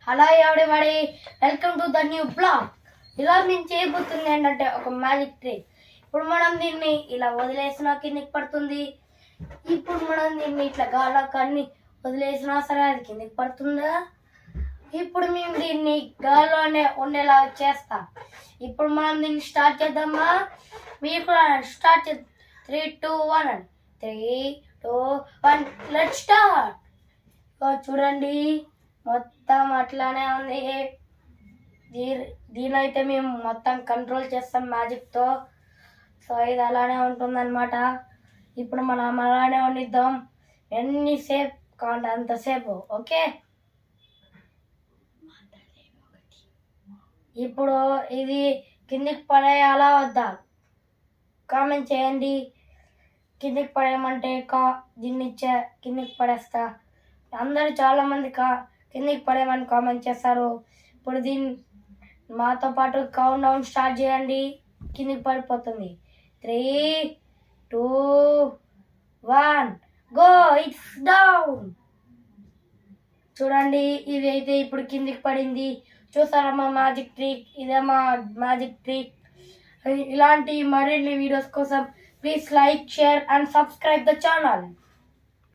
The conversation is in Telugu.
Hello everybody, welcome to the new blog. ఇలా నేను చేయబోతుంది ఏంటంటే ఒక మ్యాజిక్ ట్రిక్. ఇప్పుడు మనం దీన్ని ఇలా వదిలేసినా కిందికి పడుతుంది. ఇప్పుడు మనం దీన్ని ఇట్లా గాల్లోకి వదిలేసినా సరే అది కిందికి పడుతుందా. ఇప్పుడు మేము దీన్ని గాల్లోనే ఉండేలాగా చేస్తాం. ఇప్పుడు మనం దీన్ని స్టార్ట్ చేద్దామా? మీరు కూడా స్టార్ట్ చేద్దాం. 3, 2, 1 అని. 3, 2, 1 లెట్స్ స్టార్ట్. చూడండి, మొత్తం అట్లానే ఉంది. దీనైతే మేము మొత్తం కంట్రోల్ చేస్తాం మ్యాజిక్తో. సో ఇది అలానే ఉంటుందన్నమాట. ఇప్పుడు మనం అలానే వండిద్దాం, ఎన్నిసేపు కావాలంటే అంతసేపు. ఓకే, ఇప్పుడు ఇది కిందికి పడేయాలా వద్దా కామెంట్ చేయండి. కిందికి పడేయమంటే దీన్ని కిందికి పడేస్తా. అందరూ చాలామంది కిందికి పడేయమని కామెంట్ చేస్తారు. ఇప్పుడు దీన్ని మాతో పాటు కౌంట్ డౌన్ స్టార్ట్ చేయండి. కిందికి పడిపోతుంది. 3, 2, 1 గో. It's down. చూడండి, ఇది అయితే ఇప్పుడు కిందికి పడింది. చూసారా మా మ్యాజిక్ ట్రిక్? ఇదే మా మ్యాజిక్ ట్రిక్. ఇలాంటి మరిన్ని వీడియోస్ కోసం please like, share and subscribe the channel.